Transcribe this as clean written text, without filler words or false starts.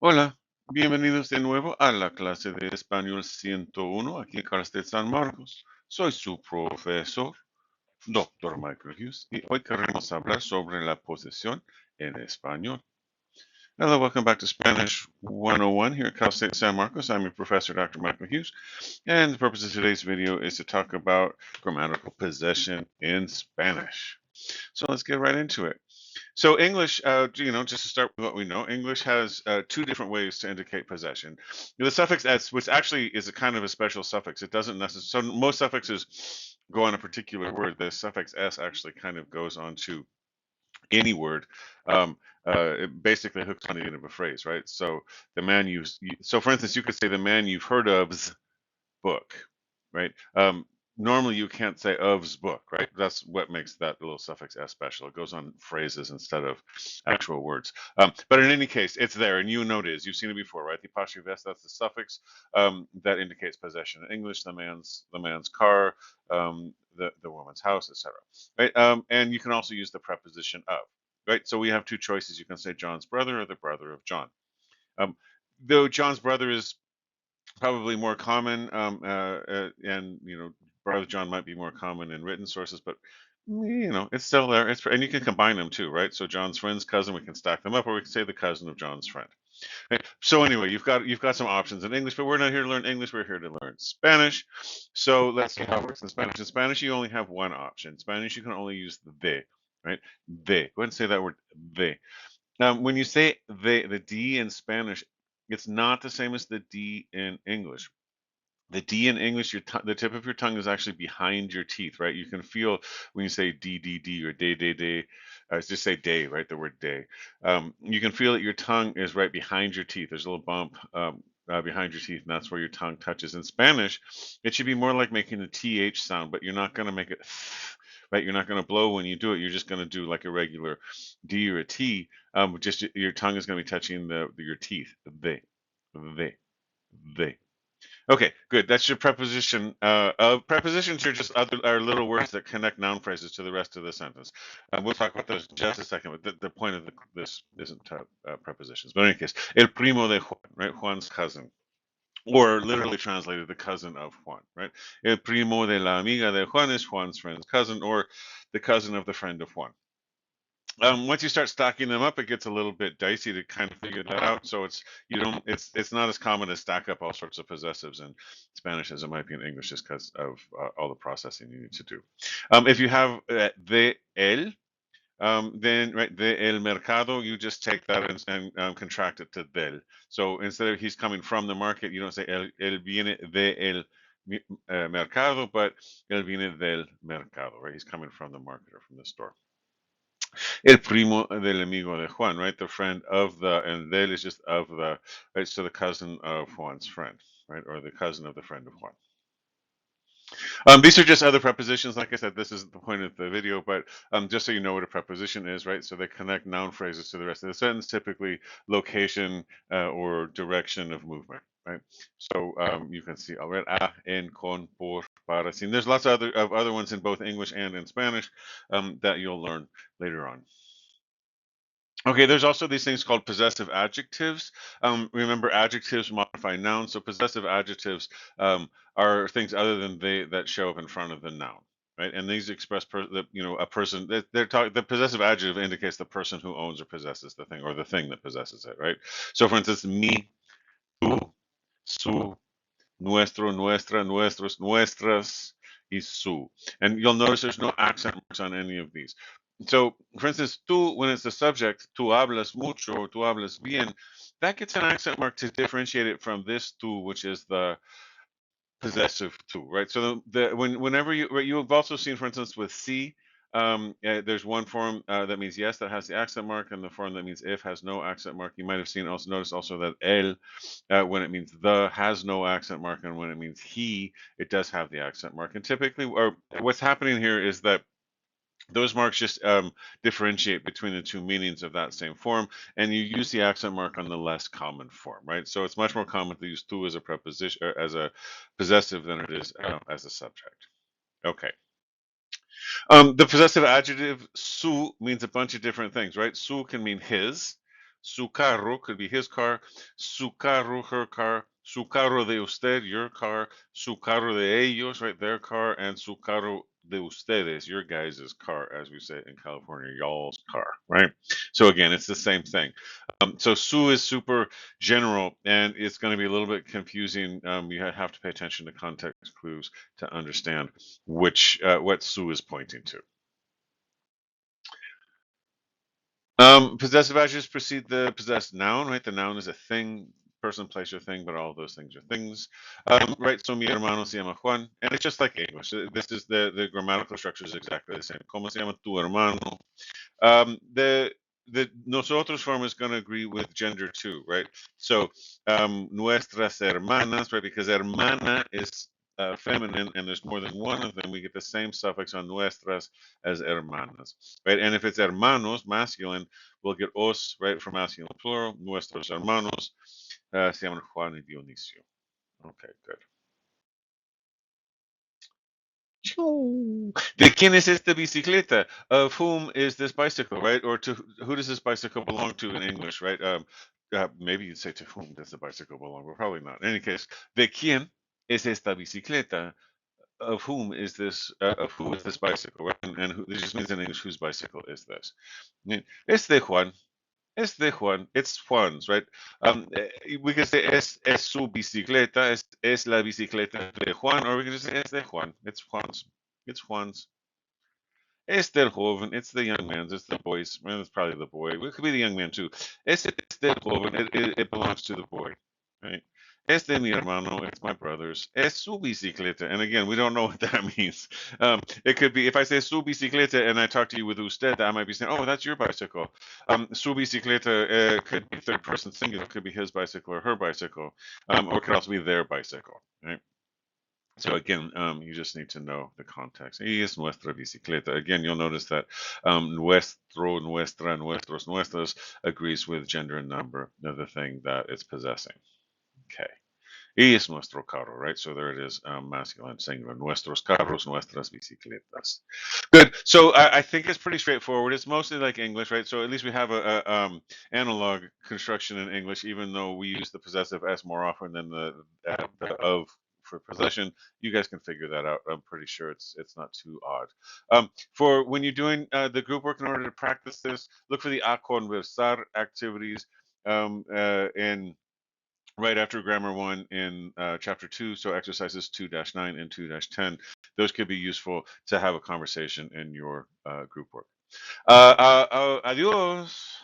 Hola, bienvenidos de nuevo a la clase de Español 101 aquí en Carl San Marcos. Soy su profesor, Dr. Michael Hughes, y hoy queremos hablar sobre la posesión en español. Hello, welcome back to Spanish 101 here at Cal State San Marcos. I'm your professor, Dr. Michael Hughes, and the purpose of today's video is to talk about grammatical possession in Spanish. So let's get right into it. So English, just to start with what we know, English has two different ways to indicate possession. The suffix s, which actually is a kind of a special suffix. It doesn't necessarily. So most suffixes go on a particular word. The suffix s actually kind of goes on to any word. Um, it basically hooks on the end of a phrase, right? So the man So for instance, you could say the man you've heard of's book, right? Normally you can't say of's book, right? That's what makes that little suffix s special. It goes on phrases instead of actual words. But in any case, it's there, and you know it is. You've seen it before, right? The apostrophe s, that's the suffix that indicates possession. In English, the man's car, the woman's house, etc. Right? And you can also use the preposition of. Right? So we have two choices. You can say John's brother or the brother of John. Um, though John's brother is probably more common, and Brother John might be more common in written sources, but it's still there. And you can combine them too, right? So John's friend's cousin, we can stack them up, or we can say the cousin of John's friend. Right? So anyway, you've got some options in English, but we're not here to learn English. We're here to learn Spanish. So let's see how it works in Spanish. In Spanish, you only have one option. In Spanish, you can only use the de, right? De. Go ahead and say that word de. When you say the D in Spanish, it's not the same as the D in English. The D in English, the tip of your tongue is actually behind your teeth, right? You can feel when you say D, D, D, or day, day, day. Just say day, right? The word day. You can feel that your tongue is right behind your teeth. There's a little bump behind your teeth, and that's where your tongue touches. In Spanish, it should be more like making a TH sound, but you're not going to make it, right? You're not going to blow when you do it. You're just going to do like a regular D or a T. Just your tongue is going to be touching your teeth. They, they. Okay, good. That's your preposition. Prepositions are just are little words that connect noun phrases to the rest of the sentence. We'll talk about those in just a second. But the point of this isn't prepositions. But in any case, el primo de Juan, right? Juan's cousin, or literally translated, the cousin of Juan, right? El primo de la amiga de Juan is Juan's friend's cousin, or the cousin of the friend of Juan. Once you start stacking them up, it gets a little bit dicey to kind of figure that out. So it's not as common to stack up all sorts of possessives in Spanish as it might be in English, just because of all the processing you need to do. If you have de él, then right, de el mercado, you just take that and contract it to del. So instead of he's coming from the market, you don't say él viene de el mercado, but él viene del mercado, right? He's coming from the market or from the store. El primo del amigo de Juan, right? The friend of and del is just of right? So the cousin of Juan's friend, right? Or the cousin of the friend of Juan. These are just other prepositions. Like I said, this isn't the point of the video, but just so you know what a preposition is, right? So they connect noun phrases to the rest of the sentence, typically location or direction of movement, right? So you can see already a, en, con, por, para, sin. There's lots of other ones in both English and in Spanish that you'll learn later on. Okay, there's also these things called possessive adjectives. Remember, adjectives modify nouns, so possessive adjectives are things other than they that show up in front of the noun, right? And these express, a person. They're talking. The possessive adjective indicates the person who owns or possesses the thing, or the thing that possesses it, right? So, for instance, mi, tú, su, nuestro, nuestra, nuestros, nuestras, y su. And you'll notice there's no accent marks on any of these. So, for instance, tú, when it's the subject, tú hablas mucho or tú hablas bien, that gets an accent mark to differentiate it from this tú, which is the possessive tú, right? So whenever you've also seen, for instance, with si, there's one form that means yes that has the accent mark, and the form that means if has no accent mark. You might have seen also notice also that el, when it means the, has no accent mark, and when it means he, it does have the accent mark. And typically, or what's happening here is that those marks just differentiate between the two meanings of that same form, and you use the accent mark on the less common form, right? So it's much more common to use tú as a preposition or as a possessive than it is as a subject. Okay. The possessive adjective su means a bunch of different things, right? Su can mean his, Su carro could be his car. Su carro, her car. Su carro de usted, your car. Su carro de ellos, right, their car. And su carro de ustedes, your guys' car, as we say in California, y'all's car, right? So again, it's the same thing. So su is super general, and it's going to be a little bit confusing. You have to pay attention to context clues to understand which what su is pointing to. Possessive adjectives precede the possessed noun, right? The noun is a thing, person, place, or thing, but all of those things are things. Right, so mi hermano se llama Juan, and it's just like English. This is the grammatical structure is exactly the same. ¿Cómo se llama tu hermano? The nosotros form is going to agree with gender too, right? So nuestras hermanas, right? Because hermana is feminine, and there's more than one of them. We get the same suffix on nuestras as hermanas, right? And if it's hermanos, masculine, we'll get os, right, for masculine plural. Nuestros hermanos se llaman Juan y Dionisio. Okay, good. ¿De quién es esta bicicleta? Of whom is this bicycle, right? Or to who does this bicycle belong to in English, right? Maybe you'd say to whom does the bicycle belong, but probably not. In any case, ¿de quién es esta bicicleta? Of whom is this? Of who is this bicycle? Right? And who, this just means in English, whose bicycle is this? Es de Juan. Es de Juan. It's Juan's, right? We can say es su bicicleta. Es la bicicleta de Juan, or we can just say es de Juan. It's Juan's. It's Juan's. Es del joven. It's the young man's. It's the boy's. Well, it's probably the boy. It could be the young man too. Es del joven. It belongs to the boy, right? Es de mi hermano. It's my brother's. Es su bicicleta. And again, we don't know what that means. It could be if I say su bicicleta and I talk to you with usted, I might be saying, "Oh, that's your bicycle." Su bicicleta could be third person singular. Could be his bicycle or her bicycle, or it could also be their bicycle, right? So again, you just need to know the context. Y es nuestra bicicleta. Again, you'll notice that nuestro, nuestra, nuestros, nuestras agrees with gender and number of the thing that it's possessing. Okay. Y es nuestro carro, right? So there it is, masculine singular. Nuestros carros, nuestras bicicletas. Good. So I think it's pretty straightforward. It's mostly like English, right? So at least we have a analog construction in English, even though we use the possessive s more often than the of for possession. You guys can figure that out. I'm pretty sure it's not too odd. For when you're doing the group work, in order to practice this, look for the a conversar activities in right after grammar 1 in chapter 2, so exercises 2-9 and 2-10. Those could be useful to have a conversation in your group work. Adios.